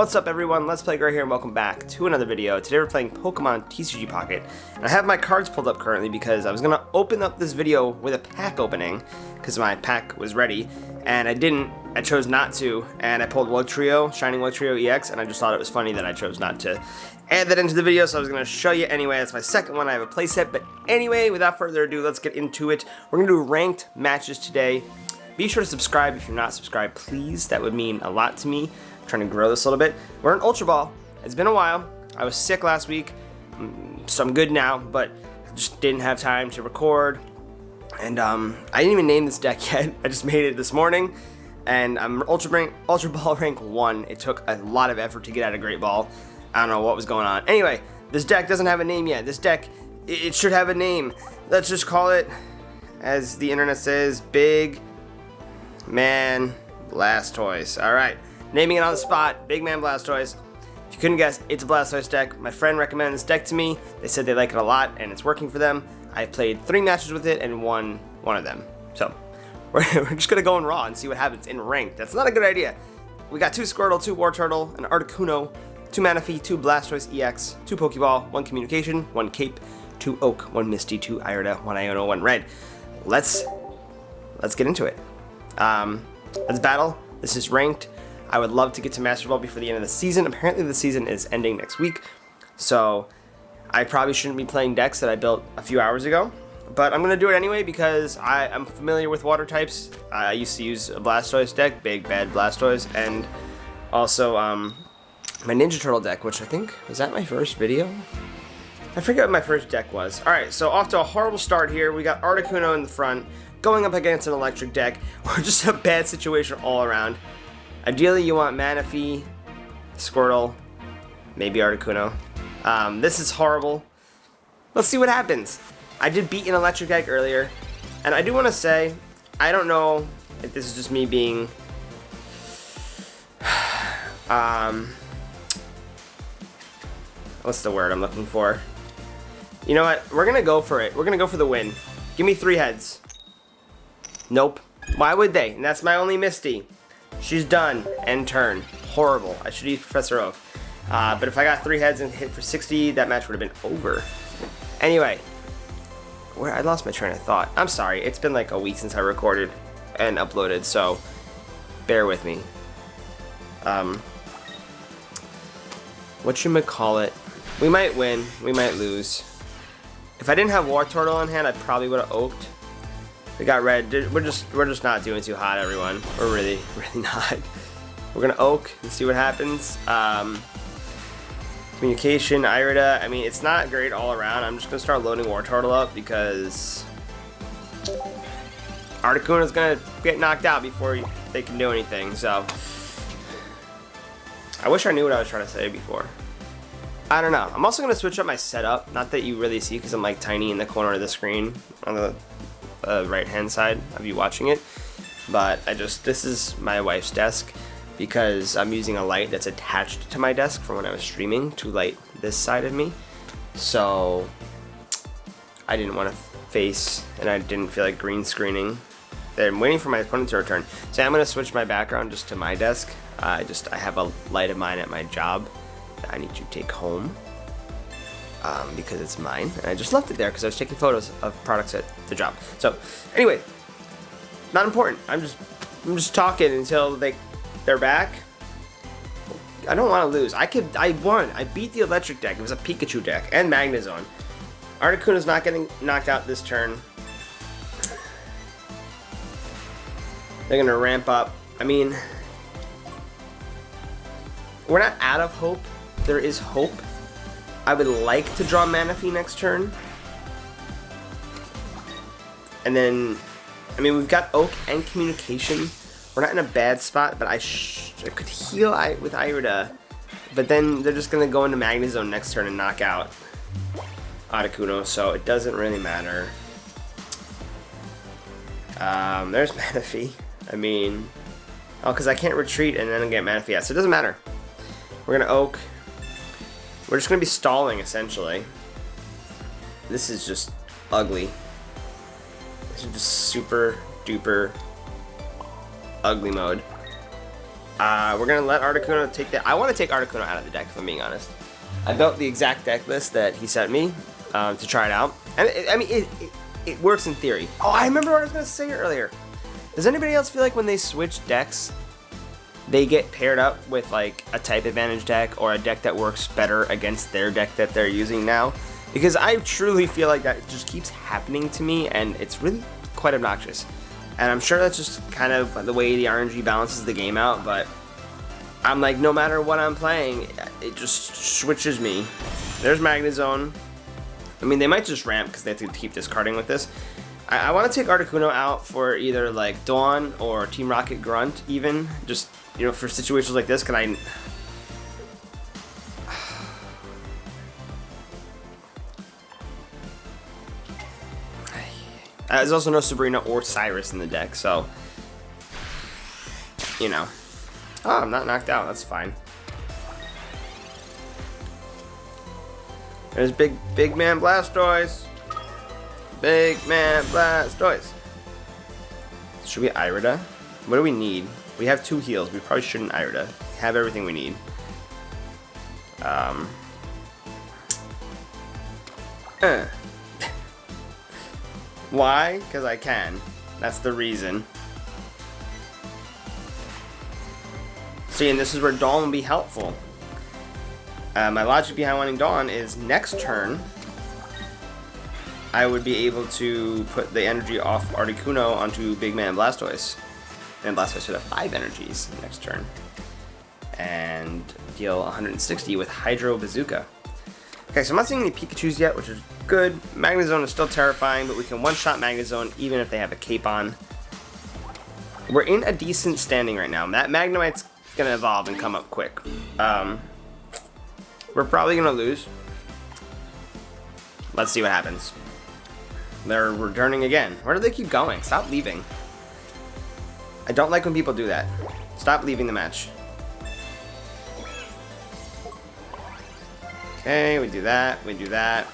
What's up everyone, Let's Play Grey here and welcome back to another video. Today we're playing Pokemon TCG Pocket. And I have my cards pulled up currently because I was going to open up this video with a pack opening because my pack was ready and I didn't. I chose not to, and I pulled Wugtrio, Shining Wugtrio EX, and I just thought it was funny that I chose not to add that into the video, so I was going to show you anyway. That's my second one. I have a playset, but anyway, without further ado, let's get into it. We're going to do ranked matches today. Be sure to subscribe if you're not subscribed, please. That would mean a lot to me. Trying to grow this a little bit. We're in Ultra Ball. It's been a while. I was sick last week, so I'm good now, but just didn't have time to record. And I didn't even name this deck yet. I just made it this morning, and I'm Ultra Ball rank 1. It took a lot of effort to get out of Great Ball. I don't know what was going on. Anyway, this deck doesn't have a name yet. This deck, it should have a name. Let's just call it, as the internet says, Big Man Blastoise. All right. Naming it on the spot, Big Man Blastoise. If you couldn't guess, it's a Blastoise deck. My friend recommended this deck to me. They said they like it a lot, and it's working for them. I've played 3 matches with it and won one of them. So, we're just going to go in raw and see what happens in ranked. That's not a good idea. We got 2 Squirtle, 2 Wartortle, an Articuno, 2 Manaphy, 2 Blastoise EX, 2 Pokeball, 1 Communication, 1 Cape, 2 Oak, 1 Misty, 2 Irida, 1 Iono, 1 Red. Let's get into it. Let's battle. This is ranked. I would love to get to Master Ball before the end of the season. Apparently the season is ending next week, so I probably shouldn't be playing decks that I built a few hours ago, but I'm going to do it anyway because I'm familiar with water types. I used to use a Blastoise deck, Big Bad Blastoise, and also my Ninja Turtle deck, which I think, was that my first video? I forget what my first deck was. Alright, so off to a horrible start here. We got Articuno in the front, going up against an electric deck. We're just a bad situation all around. Ideally, you want Manaphy, Squirtle, maybe Articuno. This is horrible. Let's see what happens. I did beat an electric deck earlier, and I do want to say, I don't know if this is just me being... what's the word I'm looking for? You know what? We're going to go for it. We're going to go for the win. Give me 3 heads. Nope. Why would they? And that's my only Misty. She's done. End turn. Horrible. I should use Professor Oak. But if I got 3 heads and hit for 60, that match would have been over. Anyway. I lost my train of thought. I'm sorry. It's been like a week since I recorded and uploaded, so bear with me. Whatchamacallit. We might win. We might lose. If I didn't have Wartortle in hand, I probably would have oaked. We got red. We're just not doing too hot, everyone. We're really not. We're gonna oak and see what happens. Communication, Irida. I mean, it's not great all around. I'm just gonna start loading Wartortle up because Articuno's gonna get knocked out before they can do anything. So I wish I knew what I was trying to say before. I don't know. I'm also gonna switch up my setup. Not that you really see because I'm like tiny in the corner of the screen on the right hand side of you watching it, but this is my wife's desk because I'm using a light that's attached to my desk from when I was streaming to light this side of me, so I didn't want to face and I didn't feel like green screening. I'm waiting for my opponent to return, so I'm going to switch my background just to my desk. I have a light of mine at my job that I need to take home because it's mine, and I just left it there because I was taking photos of products at the job. So anyway, not important. I'm just talking until they're back. I don't want to lose. I won. I beat the electric deck. It was a Pikachu deck and Magnezone. Articuno's not getting knocked out this turn. They're gonna ramp up. I mean, we're not out of hope. There is hope. I would like to draw Manaphy next turn. And then, I mean, we've got Oak and Communication. We're not in a bad spot, but I could heal with Irida. But then they're just going to go into Magnezone next turn and knock out Articuno, so it doesn't really matter. There's Manaphy. I mean, oh, because I can't retreat and then get Manaphy out, so it doesn't matter. We're going to Oak. We're just going to be stalling, essentially. This is just ugly. This is just super duper ugly mode. We're gonna let Articuno take that. I want to take Articuno out of the deck, if I'm being honest. I built the exact deck list that he sent me to try it out, and it works in theory. Oh, I remember what I was gonna say earlier. Does anybody else feel like when they switch decks, they get paired up with like a type advantage deck or a deck that works better against their deck that they're using now? Because I truly feel like that just keeps happening to me, and it's really quite obnoxious. And I'm sure that's just kind of the way the RNG balances the game out, but I'm like, no matter what I'm playing, it just switches me. There's Magnezone. I mean, they might just ramp because they have to keep discarding with this. I want to take Articuno out for either like Dawn or Team Rocket Grunt even. Just, you know, for situations like this, can I... There's also no Sabrina or Cyrus in the deck, so... You know. Oh, I'm not knocked out, that's fine. There's big man Blastoise. Big man Blastoise. Should we Irida? What do we need? We have 2 heals. We probably shouldn't Irida. We have everything we need. Why? Because I can. That's the reason. See, and this is where Dawn will be helpful. My logic behind wanting Dawn is next turn, I would be able to put the energy off Articuno onto Big Man Blastoise. And Blastoise should have 5 energies next turn. And deal 160 with Hydro Bazooka. Okay, so I'm not seeing any Pikachus yet, which is good. Magnezone is still terrifying, but we can one-shot Magnezone even if they have a cape on. We're in a decent standing right now. That Magnemite's gonna evolve and come up quick. We're probably gonna lose. Let's see what happens. They're returning again. Where do they keep going? Stop leaving. I don't like when people do that. Stop leaving the match. Okay, we do that, we do that.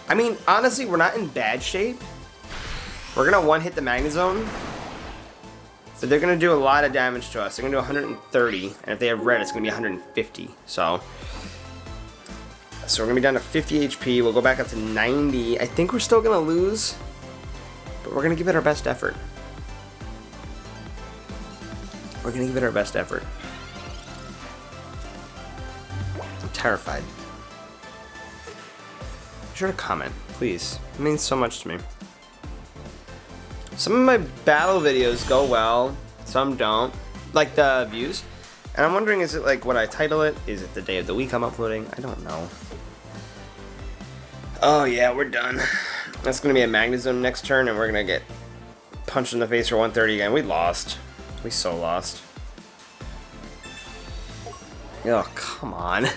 I mean, honestly, we're not in bad shape. We're gonna one-hit the Magnezone. So they're gonna do a lot of damage to us. They're gonna do 130, and if they have red, it's gonna be 150. So we're gonna be down to 50 HP. We'll go back up to 90. I think we're still gonna lose, but we're gonna give it our best effort. We're gonna give it our best effort. I'm terrified. Be sure to comment, please. It means so much to me. Some of my battle videos go well, some don't. Like the views. And I'm wondering, is it like what I title it? Is it the day of the week I'm uploading? I don't know. Oh yeah, we're done. That's gonna be a Magnezone next turn, and we're gonna get punched in the face for 130 again. We lost. We so lost. Oh, come on.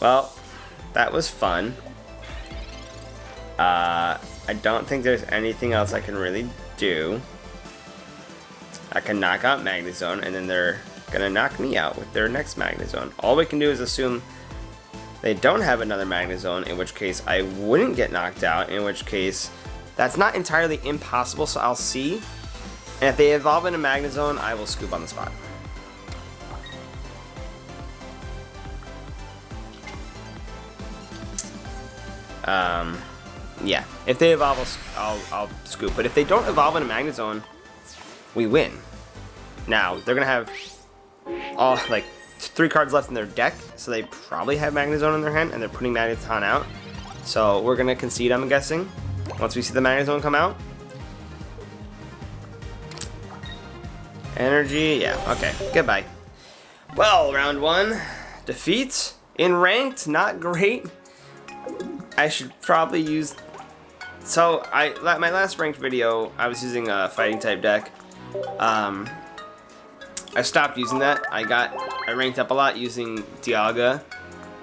Well, that was fun. I don't think there's anything else I can really do. I can knock out Magnezone, and then they're gonna knock me out with their next Magnezone. All we can do is assume they don't have another Magnezone, in which case I wouldn't get knocked out, in which case that's not entirely impossible, so I'll see. And if they evolve into Magnezone, I will scoop on the spot. Yeah, if they evolve, I'll scoop. But if they don't evolve into Magnezone, we win. Now, they're going to have all, like, 3 cards left in their deck, so they probably have Magnezone in their hand, and they're putting Magneton out. So we're going to concede, I'm guessing, once we see the Magnezone come out. Energy, yeah, okay, goodbye. Well, round 1, defeat. In ranked, not great. I should probably use... So, my last ranked video, I was using a fighting type deck. I stopped using that. I ranked up a lot using Dialga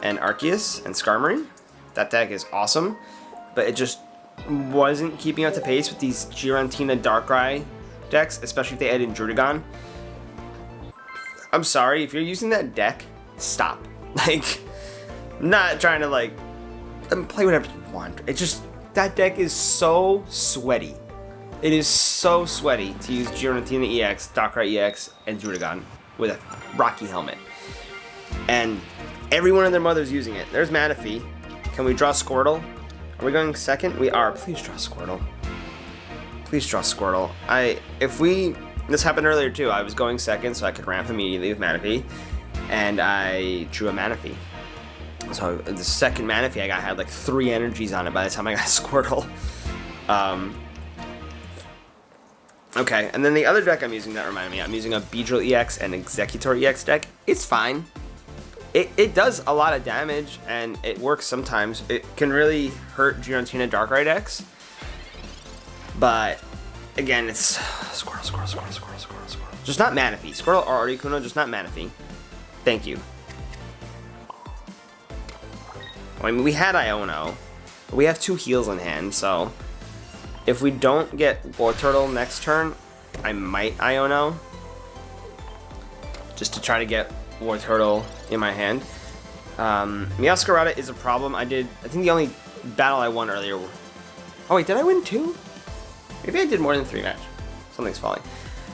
and Arceus and Skarmory. That deck is awesome, but it just wasn't keeping up to pace with these Giratina Darkrai decks, especially if they added Druddigon. I'm sorry, if you're using that deck, stop. Like, I'm not trying to, like, play whatever you want. It just, that deck is so sweaty. It is so sweaty to use Giratina EX, Darkrai EX, and Druddigon with a Rocky Helmet. And every one of their mothers using it. There's Manaphy. Can we draw Squirtle? Are we going second? We are. Please draw Squirtle. Please draw Squirtle. This happened earlier too. I was going second so I could ramp immediately with Manaphy. And I drew a Manaphy. So the second Manaphy I got had like 3 energies on it by the time I got Squirtle. Okay, and then the other deck I'm using that reminded me, I'm using a Beedrill EX and Executor EX deck. It's fine. It does a lot of damage, and it works sometimes. It can really hurt Giratina Darkrai decks. But, again, it's Squirtle. Just not Manaphy. Squirtle or Articuno, just not Manaphy. Thank you. I mean, we had Iono, but we have 2 heals in hand, so if we don't get War Turtle next turn, I might Iono, just to try to get War Turtle in my hand. Meowscarada is a problem. I think the only battle I won earlier. Oh wait, did I win 2? Maybe I did more than 3 matches. Something's falling.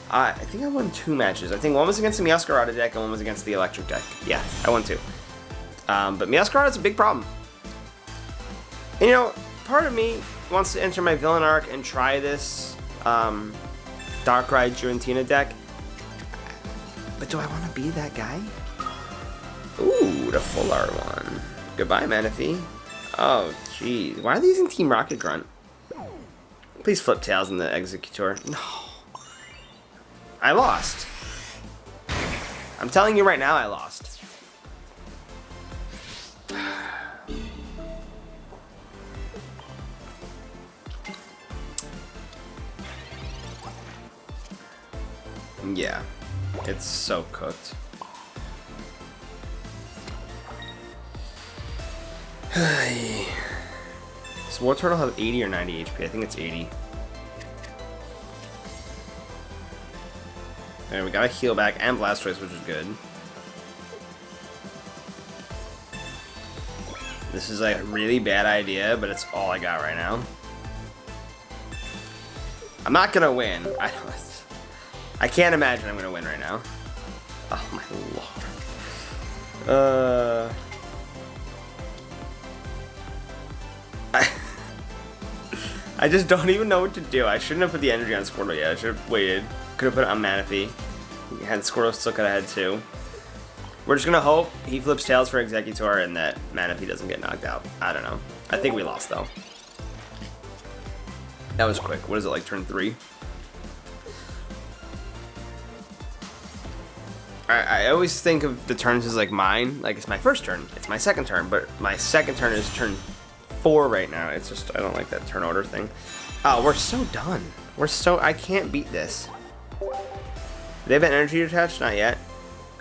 I think I won 2 matches. I think one was against the Meowscarada deck and one was against the Electric deck. Yeah, I won 2. But Meowscarada's a big problem. And, you know, part of me wants to enter my villain arc and try this Darkrai Giratina deck. But do I want to be that guy? Ooh, the full art one. Goodbye, Manaphy. Oh, jeez. Why are they using Team Rocket Grunt? Please flip tails in the Executor. No. I lost. I'm telling you right now, I lost. Yeah, it's so cooked. Does War Turtle have 80 or 90 HP? I think it's 80. There, we got a heal back and Blastoise, which is good. This is like a really bad idea, but it's all I got right now. I'm not gonna win. I can't imagine I'm gonna win right now. Oh my lord. I just don't even know what to do. I shouldn't have put the energy on Squirtle yet. I should have waited. Could have put it on Manaphy. And Squirtle still could have had 2. We're just gonna hope he flips tails for Executor and that Manaphy doesn't get knocked out. I don't know. I think we lost though. That was quick. What is it, like turn 3? I always think of the turns as like mine. Like it's my first turn. It's my second turn. But my second turn is turn 4 right now. It's just, I don't like that turn order thing. Oh, we're so done. I can't beat this. Do they have an energy attached? Not yet.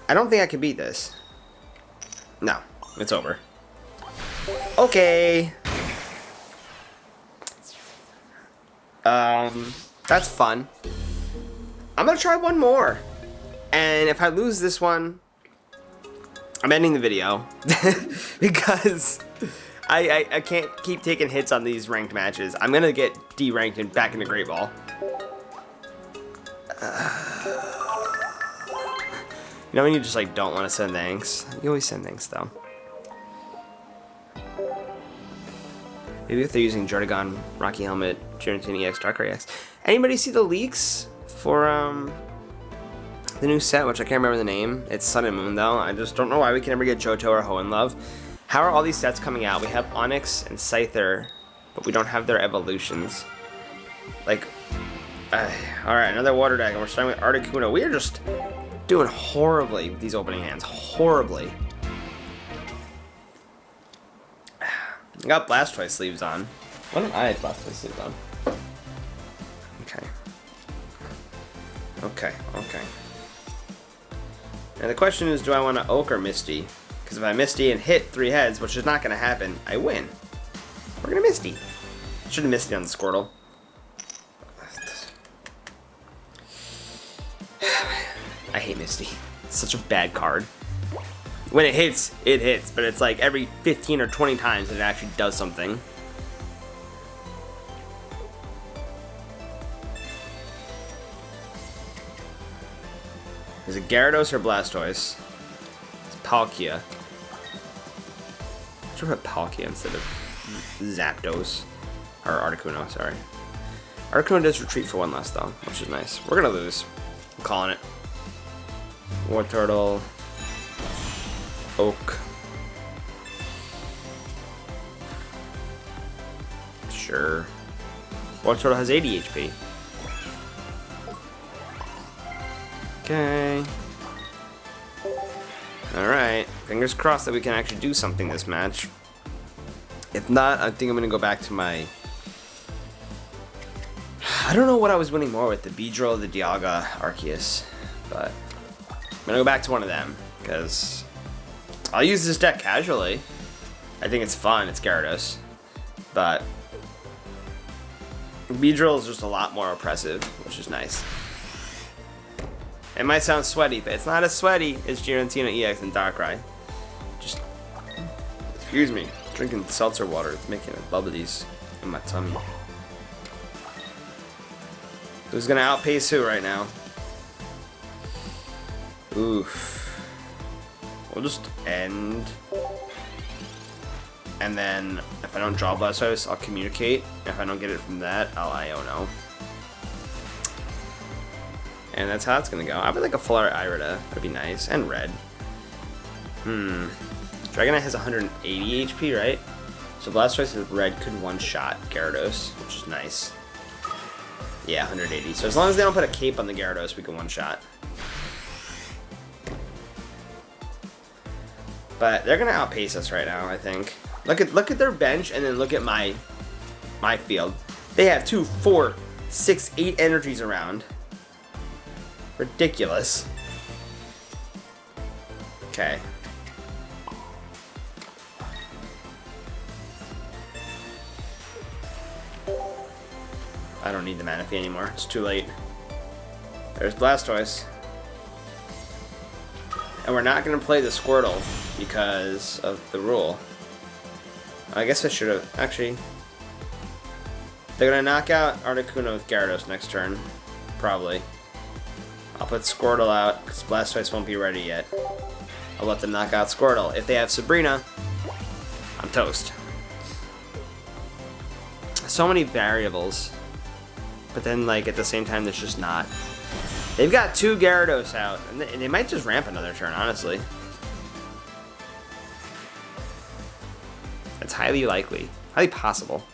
I don't think I can beat this. No, it's over. Okay. That's fun. I'm gonna try one more. And if I lose this one, I'm ending the video. Because I can't keep taking hits on these ranked matches. I'm gonna get D-ranked and back into Great Ball. You know when you just like don't want to send thanks? You always send thanks though. Maybe if they're using Druddigon, Rocky Helmet, Giratina EX, Darkrai EX. Anybody see the leaks for the new set, which I can't remember the name? It's Sun and Moon though. I just don't know why we can never get Johto or Hoenn Love. How are all these sets coming out? We have Onix and Scyther, but we don't have their evolutions. Like, alright, another water deck, and we're starting with Articuno. We are just doing horribly with these opening hands. Horribly. I got Blastoise sleeves on. Why don't I have Blastoise sleeves on? Okay. Okay. Now the question is, do I want to Oak or Misty? Because if I Misty and hit 3 heads, which is not going to happen, I win. We're going to Misty. Should have Misty on the Squirtle. I hate Misty. It's such a bad card. When it hits, but it's like every 15 or 20 times that it actually does something. Gyarados or Blastoise? It's Palkia. I should put Palkia instead of Zapdos. Or Articuno, sorry. Articuno does retreat for 1 less though, which is nice. We're gonna lose. I'm calling it. War Turtle. Oak. Sure. War Turtle has 80 HP. Okay. Alright. Fingers crossed that we can actually do something this match. If not, I think I'm gonna go back to my... I don't know what I was winning more with, the Beedrill or the Dialga Arceus. But I'm gonna go back to one of them, because I'll use this deck casually. I think it's fun, it's Gyarados. But Beedrill is just a lot more oppressive, which is nice. It might sound sweaty, but it's not as sweaty as Giratina EX and Darkrai. Just, excuse me, drinking seltzer water, it's making bubblies in my tummy. Who's gonna outpace who right now? Oof. We'll just end. And then, if I don't draw Blastoise, I'll communicate. If I don't get it from that, I'll Iono. And that's how it's gonna go. I would like a full art Irida. That'd be nice. And red. Dragonite has 180 HP, right? So Blastoise with red could one-shot Gyarados, which is nice. Yeah, 180. So as long as they don't put a cape on the Gyarados, we can one-shot. But they're gonna outpace us right now, I think. Look at their bench, and then look at my field. They have 2, 4, 6, 8 energies around. Ridiculous. Okay. I don't need the Manaphy anymore. It's too late. There's Blastoise. And we're not going to play the Squirtle because of the rule. I guess I should have. Actually, they're going to knock out Articuno with Gyarados next turn. Probably. I'll put Squirtle out because Blastoise won't be ready yet. I'll let them knock out Squirtle. If they have Sabrina, I'm toast. So many variables. But then, like, at the same time, there's just not. They've got 2 Gyarados out, and they might just ramp another turn, honestly. It's highly likely. Highly possible.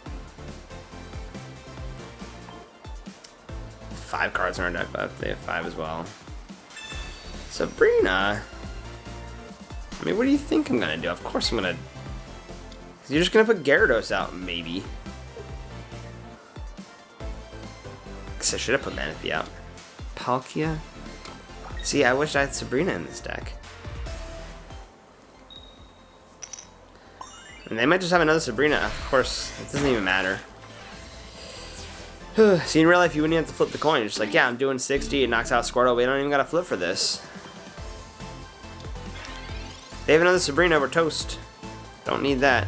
5 cards in our deck, but they have 5 as well. Sabrina? I mean, what do you think I'm gonna do? Of course I'm gonna... You're just gonna put Gyarados out, maybe. I should have put Manaphy out. Palkia? See, I wish I had Sabrina in this deck. And they might just have another Sabrina. Of course, it doesn't even matter. See, in real life, you wouldn't even have to flip the coin. You're just like, yeah, I'm doing 60. It knocks out Squirtle. We don't even got to flip for this. They have another Sabrina. We're toast. Don't need that.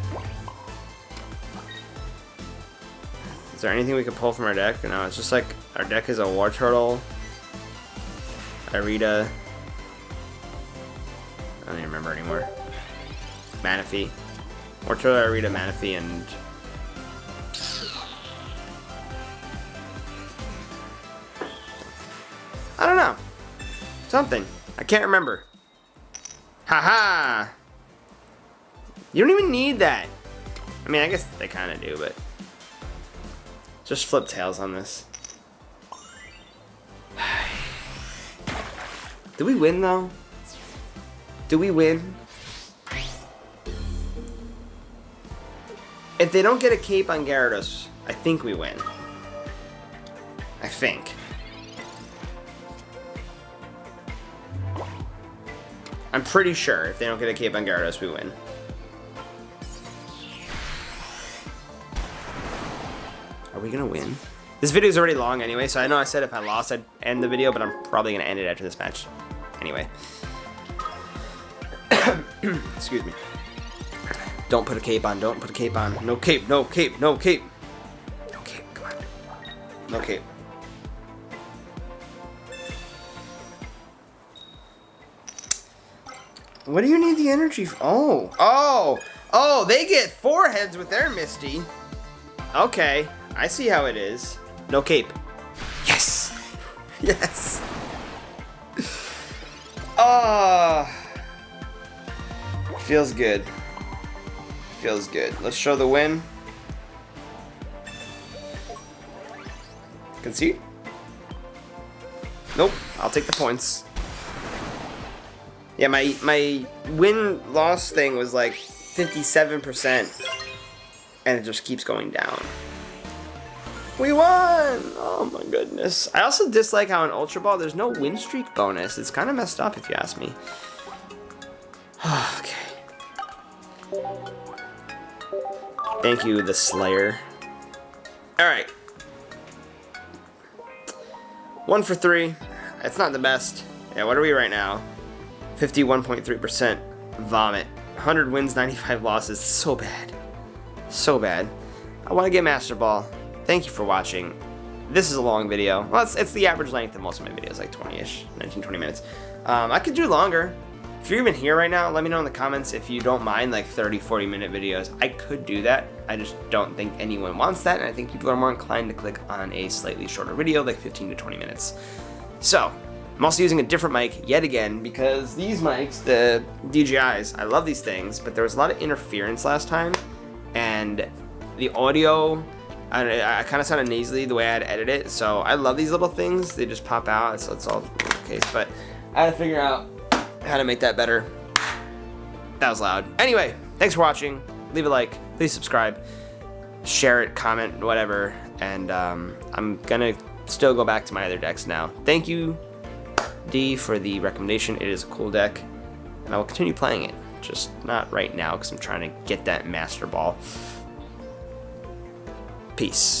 Is there anything we could pull from our deck? No, it's just like our deck is a War Turtle, Irida. I don't even remember anymore. Manaphy. War Turtle, Irida, Manaphy, and I don't know. Something. I can't remember. Haha! You don't even need that. I mean, I guess they kind of do, but just flip tails on this. Do we win, though? Do we win? If they don't get a cape on Gyarados, I think we win. I think. I'm pretty sure if they don't get a cape on Gyarados, we win. Are we gonna win? This video is already long anyway, so I know I said if I lost I'd end the video, but I'm probably gonna end it after this match. Anyway. Excuse me. Don't put a cape on, don't put a cape on. No cape, no cape, no cape. No cape, come on. No cape. What do you need the energy for? Oh, they get 4 heads with their Misty. Okay, I see how it is. No cape. Yes! Yes! Feels good. Feels good. Let's show the win. Concede? Nope, I'll take the points. Yeah, my win-loss thing was like 57%, and it just keeps going down. We won! Oh my goodness. I also dislike how in Ultra Ball there's no win streak bonus. It's kind of messed up if you ask me. Okay. Thank you, the Slayer. Alright. 1 for 3. It's not the best. Yeah, what are we right now? 51.3% vomit. 100 wins, 95 losses. So bad. So bad. I want to get Master Ball. Thank you for watching. This is a long video. Well, it's the average length of most of my videos, like 20-ish, 19, 20 minutes. I could do longer. If you're even here right now, let me know in the comments if you don't mind like 30, 40-minute videos. I could do that. I just don't think anyone wants that, and I think people are more inclined to click on a slightly shorter video, like 15 to 20 minutes. So, I'm also using a different mic yet again because these mics, the DJIs, I love these things, but there was a lot of interference last time, and the audio, I kind of sounded nasally the way I had to edit it, so I love these little things. They just pop out, so it's all the case, but I had to figure out how to make that better. That was loud. Anyway, thanks for watching. Leave a like, please subscribe, share it, comment, whatever, and I'm gonna still go back to my other decks now. Thank you, D, for the recommendation. It is a cool deck, and I will continue playing it. Just not right now because I'm trying to get that Master Ball. Peace.